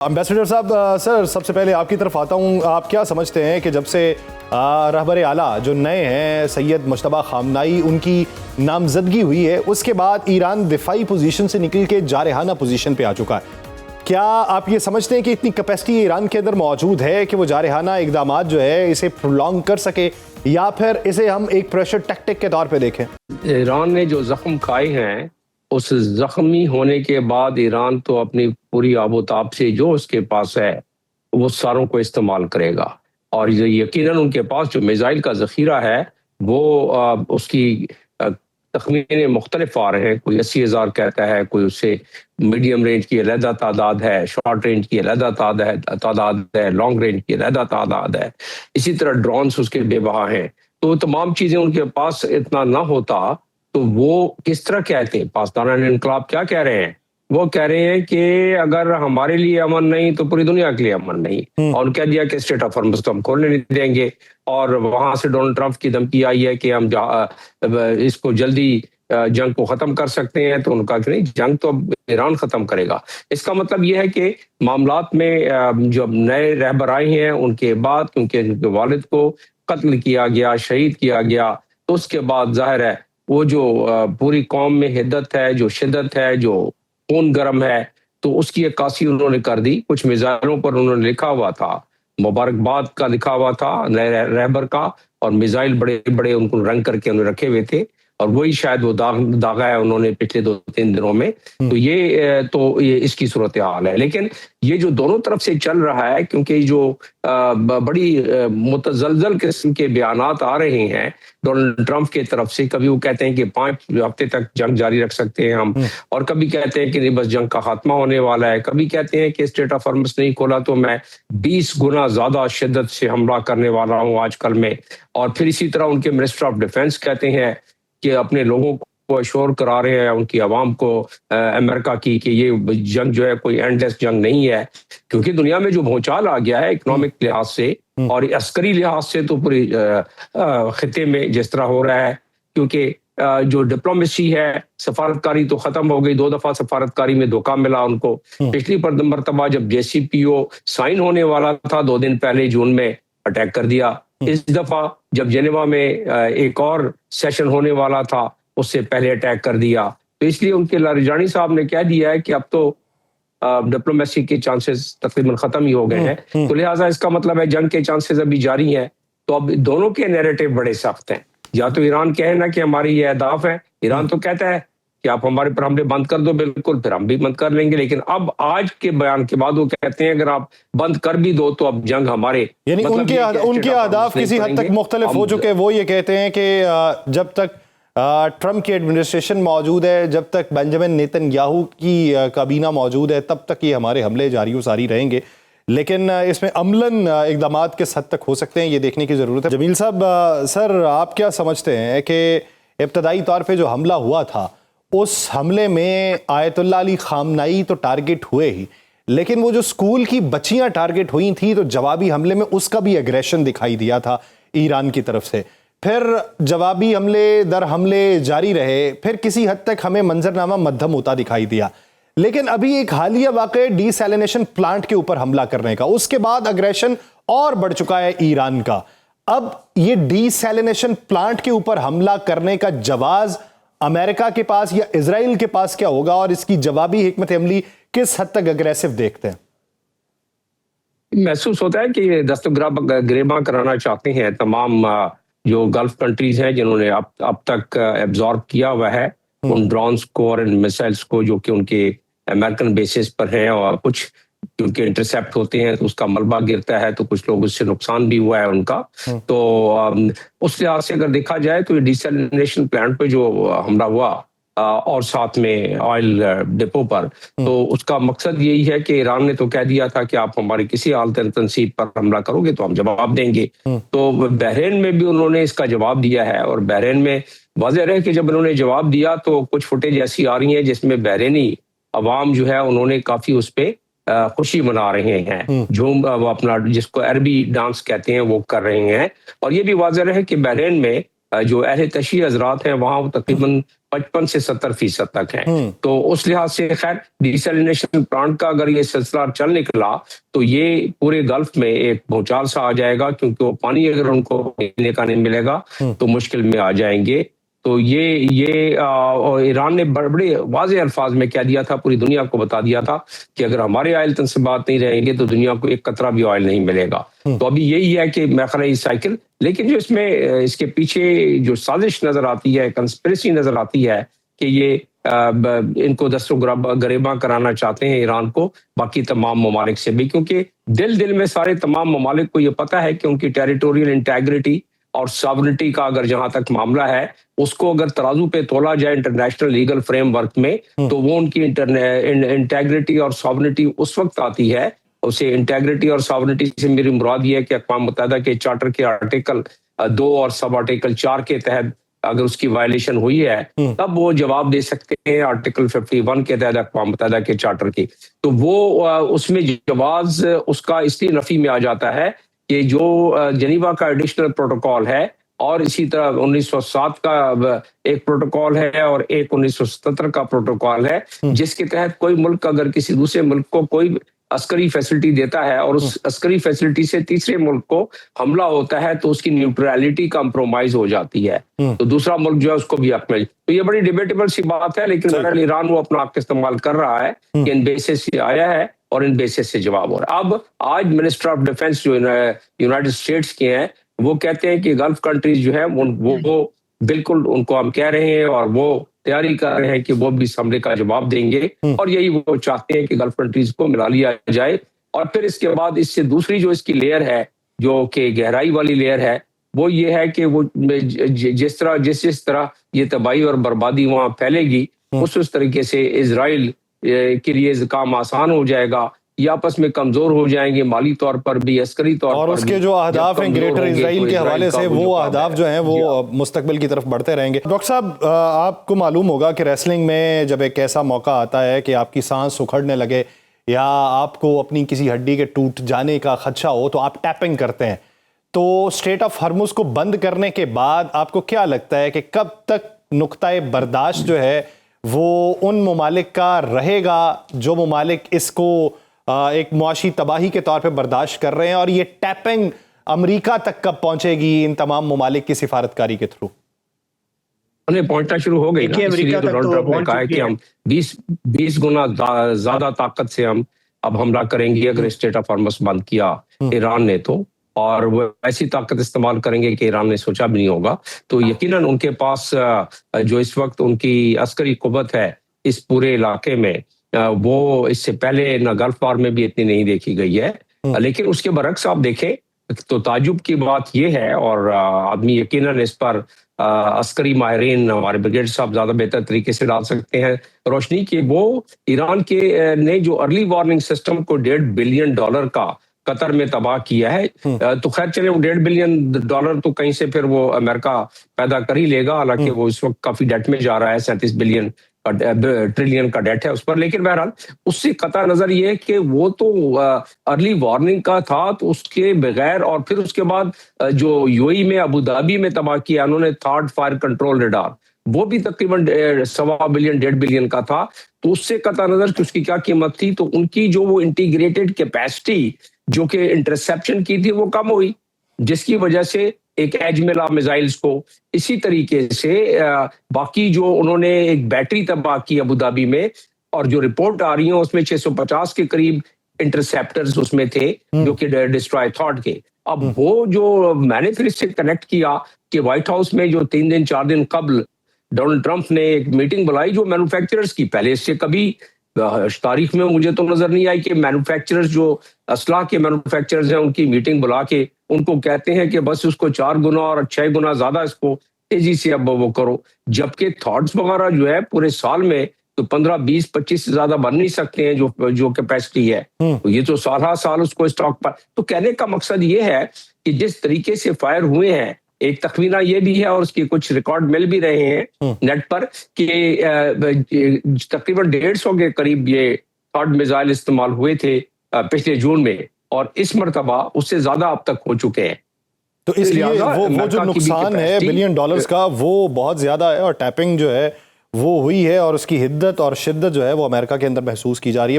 Ambassador साहब, sir सबसे पहले आपकी तरफ आता हूँ। आप क्या समझते हैं कि जब से रहबर आला जो नए हैं सैयद मुश्तबा खामनाई उनकी नामजदगी हुई है, उसके बाद ईरान दिफाई पोजीशन से निकल के जारहाना पोजीशन पे आ चुका है। क्या आप ये समझते हैं कि इतनी कैपेसिटी ईरान के अंदर मौजूद है कि वो जारहाना इकदामात जो है इसे प्रोलॉन्ग कर सके, या फिर इसे हम एक प्रेशर टैक्टिक के तौर पर देखें? ईरान ने जो जख्म खाए हैं, उस जख्मी होने के बाद ईरान तो अपनी पूरी आबोताब से जो उसके पास है वो सारों को इस्तेमाल करेगा। और ये यकीनन उनके पास जो मिसाइल का जखीरा है वो उसकी तखमीने मुख्तलिफ आ रहे हैं। कोई 80,000 कहता है, कोई उससे मीडियम रेंज की अलहदा तादाद है, शॉर्ट रेंज की अलहदा तादाद है, लॉन्ग रेंज की अलहदा तादाद है। इसी तरह ड्रोन्स उसके बेबहा हैं। तो तमाम चीज़ें उनके पास इतना ना होता तो वो किस तरह कहते हैं। पाकिस्तान इनकलाब क्या कह रहे हैं? वो कह रहे हैं कि अगर हमारे लिए अमन नहीं तो पूरी दुनिया के लिए अमन नहीं। और कह दिया कि स्टेट ऑफ हॉर्मुज़ को हम खोलने नहीं देंगे। और वहां से डोनाल्ड ट्रंप की धमकी आई है कि हम इसको जल्दी जंग को खत्म कर सकते हैं। तो उनका कि नहीं, जंग तो अब ईरान खत्म करेगा। इसका मतलब यह है कि मामलात में जो नए रहबर आए हैं उनके बाद, क्योंकि उनके वालिद को कत्ल किया गया, शहीद किया गया, तो उसके बाद जाहिर है वो जो पूरी कौम में हिद्दत है, जो शिद्दत है, जो खून गर्म है, तो उसकी अक्कासी उन्होंने कर दी। कुछ मिसाइलों पर उन्होंने लिखा हुआ था, मुबारकबाद का लिखा हुआ था नए रहबर का, और मिसाइल बड़े बड़े उनको रंग करके उन्होंने रखे हुए थे। और वही शायद वो दागा है उन्होंने पिछले 2-3 दिनों में। तो ये इसकी सूरत हाल है। लेकिन ये जो दोनों तरफ से चल रहा है, क्योंकि जो बड़ी मुतज़लज़ल किस्म के बयानात आ रहे हैं डोनाल्ड ट्रंप के तरफ से। कभी वो कहते हैं कि 5 हफ्ते तक जंग जारी रख सकते हैं हम, और कभी कहते हैं कि नहीं बस जंग का खात्मा होने वाला है। कभी कहते हैं कि स्टेट ऑफ हॉर्मुज़ नहीं खोला तो मैं 20 गुना ज्यादा शिद्दत से हमला करने वाला हूँ आजकल में। और फिर इसी तरह उनके मिनिस्टर ऑफ डिफेंस कहते हैं कि अपने लोगों को अश्योर करा रहे हैं, उनकी आवाम को अमेरिका की, कि ये जंग जो है कोई एंडलेस जंग नहीं है। क्योंकि दुनिया में जो भूचाल आ गया है इकोनॉमिक लिहाज से और अस्करी लिहाज से, तो पूरी खिते में जिस तरह हो रहा है, क्योंकि जो डिप्लोमेसी है, सफारतकारी तो खत्म हो गई। 2 दफा सफारतकारी में धोखा मिला उनको। पिछली मरतबा जब JCPO साइन होने वाला था 2 दिन पहले जून में, अटैक कर दिया। इस दफा जब जेनेवा में एक और सेशन होने वाला था, उससे पहले अटैक कर दिया। तो इसलिए उनके लारिजानी साहब ने कह दिया है कि अब तो डिप्लोमेसी के चांसेस तकरीबन खत्म ही हो गए हैं। तो लिहाजा इसका मतलब है जंग के चांसेस अभी जारी हैं। तो अब दोनों के नैरेटिव बड़े सख्त हैं। या तो ईरान कहे ना कि हमारी ये अहदाफ है, ईरान तो कहता है कि आप हमारे पर हमले बंद कर दो, बिल्कुल, फिर हम भी बंद कर लेंगे। लेकिन अब आज के बयान के बाद वो कहते हैं अगर आप बंद कर भी दो तो अब जंग हमारे, यानी मतलब उनके अहदाफ किसी हद तक मुख्तलिफ हो चुके हैं। वो ये कहते हैं कि जब तक ट्रंप की एडमिनिस्ट्रेशन मौजूद है, जब तक बेंजामिन नेतन्याहू की काबीना मौजूद है, तब तक ये हमारे हमले जारी व सारी रहेंगे। लेकिन इसमें अमलन इक़दामात किस हद तक हो सकते हैं, ये देखने की ज़रूरत है। जमील साहब, सर आप क्या समझते हैं कि इब्तदाई तौर पे जो हमला हुआ था, उस हमले में आयतुल्लाह अली खामनाई तो टारगेट हुए ही, लेकिन वो जो स्कूल की बच्चियां टारगेट हुई थी, तो जवाबी हमले में उसका भी एग्रेशन दिखाई दिया था ईरान की तरफ से। फिर जवाबी हमले दर हमले जारी रहे, फिर किसी हद तक हमें मंजरनामा मध्यम होता दिखाई दिया। लेकिन अभी एक हालिया वाक़या डीसैलिनेशन प्लांट के ऊपर हमला करने का, उसके बाद अग्रेशन और बढ़ चुका है ईरान का। अब ये डीसैलिनेशन प्लांट के ऊपर हमला करने का जवाब अमेरिका के पास या इजराइल के पास क्या होगा, और इसकी जवाबी हिकमत अमली किस हद तक अग्रेसिव देखते हैं? महसूस होता है कि दस्तगिरबा कराना चाहते हैं तमाम जो गल्फ कंट्रीज हैं जिन्होंने अब तक एब्जॉर्ब किया हुआ है उन ड्रोन्स को और इन मिसाइल्स को, जो कि उनके अमेरिकन बेसिस पर हैं। और कुछ क्योंकि इंटरसेप्ट होते हैं तो उसका मलबा गिरता है, तो कुछ लोग उससे नुकसान भी हुआ है उनका। तो उस लिहाज से अगर देखा जाए तो ये डिसैलिनेशन प्लांट पे जो हमला हुआ और साथ में ऑयल डिपो पर, तो उसका मकसद यही है कि ईरान ने तो कह दिया था कि आप हमारी किसी हालत तनसीब पर हमला करोगे तो हम जवाब देंगे। तो बहरीन में भी उन्होंने इसका जवाब दिया है। और बहरीन में वाज़ेह है कि जब उन्होंने जवाब दिया तो कुछ फुटेज ऐसी आ रही है जिसमें बहरीनी अवाम जो है उन्होंने काफी उस पर खुशी मना रहे हैं, झूम अपना जिसको अरबी डांस कहते हैं वो कर रहे हैं। और ये भी वाज़ेह है कि बहरीन में जो अहले तशरीह हजरात हैं वहाँ वो तकरीबन 55 से 70% तक हैं। तो उस लिहाज से खैर डिसैलिनेशन प्लांट का अगर ये सिलसिला चल निकला तो ये पूरे गल्फ में एक भूचाल सा आ जाएगा, क्योंकि वो पानी अगर उनको पीने का नहीं मिलेगा तो मुश्किल में आ जाएंगे। तो ये और ईरान ने बड़े वाज़े अल्फाज में कह दिया था, पूरी दुनिया को बता दिया था कि अगर हमारे ऑयल तनसीबात नहीं रहेंगे तो दुनिया को एक कतरा भी ऑयल नहीं मिलेगा। तो अभी यही है कि मैं ख्याल साइकिल, लेकिन जो इसमें इसके पीछे जो साजिश नजर आती है, कंस्पिरेसी नजर आती है कि ये इनको दस्तों गरेबा कराना चाहते हैं ईरान को बाकी तमाम ममालिक से भी, क्योंकि दिल में सारे तमाम ममालिक को ये पता है कि उनकी टेरिटोरियल इंटेग्रिटी और सॉवरेनिटी का अगर जहां तक मामला है उसको अगर तराजू पे तोला जाए इंटरनेशनल लीगल फ्रेमवर्क में, तो वो उनकी इंटेग्रिटी और सॉवरेनिटी उस वक्त आती है। उसे इंटेग्रिटी और सॉवरेनिटी से मेरी मुराद ये है कि अक़वाम मुत्तहिदा के चार्टर के आर्टिकल 2 और सब आर्टिकल 4 के तहत अगर उसकी वायलेशन हुई है तब वो जवाब दे सकते हैं आर्टिकल 51 के तहत अक़वाम मुत्तहिदा के चार्टर की। तो वो उसमें जवाब उसका इसलिए नफी में आ जाता है कि जो जेनीवा का एडिशनल प्रोटोकॉल है और इसी तरह 1907 का एक प्रोटोकॉल है और एक 1977 का प्रोटोकॉल है, जिसके तहत कोई मुल्क अगर किसी दूसरे मुल्क को कोई अस्करी फैसिलिटी देता है और उस अस्करी फैसिलिटी से तीसरे मुल्क को हमला होता है तो उसकी न्यूट्रलिटी कंप्रोमाइज हो जाती है, तो दूसरा मुल्क जो है उसको भी हक मिल। तो ये बड़ी डिबेटेबल सी बात है, लेकिन बहरहाल ईरान वो अपना हक इस्तेमाल कर रहा है कि इन बेसिस से आया है और इन बेसिस से जवाब हो रहा है। अब आज मिनिस्टर ऑफ डिफेंस जो यूनाइटेड स्टेट्स के हैं वो कहते हैं कि गल्फ कंट्रीज जो है वो बिल्कुल उनको हम कह रहे हैं और वो तैयारी कर रहे हैं कि वो भी इस हमले का जवाब देंगे, और यही वो चाहते हैं कि गल्फ कंट्रीज को मिला लिया जाए। और फिर इसके बाद इससे दूसरी जो इसकी लेयर है, जो कि गहराई वाली लेयर है, वो ये है कि वो जिस तरह ये तबाही और बर्बादी वहां फैलेगी उस तरीके से इजराइल के लिए काम आसान हो जाएगा, ये आपस में कमजोर हो जाएंगे माली तौर पर भी, अस्करी तौर पर भी। और उसके जो अहदाफ हैं ग्रेटर इजराइल के हवाले से, वो अहदाफ जो हैं वो मुस्तकबिल की तरफ बढ़ते रहेंगे। डॉक्टर साहब, आपको मालूम होगा कि रेसलिंग में जब एक ऐसा मौका आता है कि आपकी सांस उखड़ने लगे या आपको अपनी किसी हड्डी के टूट जाने का खदशा हो तो आप टैपिंग करते हैं। तो स्ट्रेट ऑफ हॉर्मुज़ को बंद करने के बाद आपको क्या लगता है कि कब तक नुक्ताए बर्दाश्त जो है वो उन ममालिक का रहेगा जो ममालिक इसको एक मुआशी तबाही के तौर पे बर्दाश्त कर रहे हैं, और ये टैपिंग अमेरिका तक कब पहुंचेगी इन तमाम ममालिक की सिफारतकारी के थ्रू? उन्हें पहुंचना शुरू हो गई ना, इसलिए तो डोनाल्ड ट्रंप ने कहा है कि हम 20 गुना ज्यादा ताकत से हम अब हमला करेंगे अगर स्टेट ऑफ हॉर्मुज़ बंद किया ईरान ने तो, और वो ऐसी ताकत इस्तेमाल करेंगे कि ईरान ने सोचा भी नहीं होगा। तो यकीनन उनके पास जो इस वक्त उनकी अस्करी कुव्वत है इस पूरे इलाके में, वो इससे पहले न गल्फ वार में भी इतनी नहीं देखी गई है। लेकिन उसके बरक्स आप देखें तो ताजुब की बात यह है, और आदमी यकीनन इस पर अस्करी माहिरीन हमारे ब्रिगेड साहब ज्यादा बेहतर तरीके से डाल सकते हैं रोशनी, की वो ईरान के ने जो अर्ली वार्निंग सिस्टम को $1.5 बिलियन का कतर में तबाह किया है, तो खैर चले वो $1.5 बिलियन तो कहीं से फिर वो अमेरिका पैदा कर ही लेगा, हालांकि वो इस वक्त काफी डेट में जा रहा है, 37 ट्रिलियन का डेट है उस पर। लेकिन बहरहाल उससे कतई नजर ये है कि वो तो अर्ली वार्निंग का था, तो उसके बगैर, और फिर उसके बाद जो यूएई में अबू धाबी में तबाह किया उन्होंने थर्ड फायर कंट्रोल रडार, वो भी तकरीबन $1.25 बिलियन 1.5 बिलियन का था। तो उससे कतई नजर कि उसकी क्या कीमत थी, तो उनकी जो वो इंटीग्रेटेड कैपेसिटी जो कि इंटरसेप्शन की थी वो कम हुई, जिसकी वजह से एक एज मिला मिसाइल्स को। इसी तरीके से बाकी जो उन्होंने एक बैटरी तबाह की अबू धाबी में, और जो रिपोर्ट आ रही है उसमें 650 के करीब इंटरसेप्टर्स उसमें थे जो कि डिस्ट्रॉय थॉट के। अब वो जो मैंने फिर इससे कनेक्ट किया कि व्हाइट हाउस में जो 3 दिन 4 दिन कबल डोनाल्ड ट्रंप ने एक मीटिंग बुलाई जो मैन्युफैक्चरर्स की, पहले इससे कभी तारीख में मुझे तो नजर नहीं आई कि मैन्युफैक्चरर्स जो असलाह के मैन्युफैक्चरर्स हैं उनकी मीटिंग बुला के उनको कहते हैं कि बस उसको 4 गुना और 6 गुना ज्यादा इसको तेजी से अब वो करो, जबकि थॉट्स वगैरह जो है पूरे साल में तो 15, 20, 25 से ज्यादा बन नहीं सकते हैं जो कैपेसिटी है, तो ये तो साल उसको स्टॉक पर। तो कहने का मकसद ये है कि जिस तरीके से फायर हुए हैं, एक तखमीना ये भी है और उसके कुछ रिकॉर्ड मिल भी रहे हैं नेट पर कि तकरीबन 150 के करीब ये थर्ड मिसाइल इस्तेमाल हुए थे पिछले जून में, और इस मरतबा उससे ज्यादा अब तक हो चुके हैं। तो इसलिए वो जो नुकसान है बिलियन डॉलर्स का वो बहुत ज्यादा है और टैपिंग जो है वो हुई है और उसकी हिद्दत और शिद्दत जो है वो अमेरिका के अंदर महसूस की जा रही है।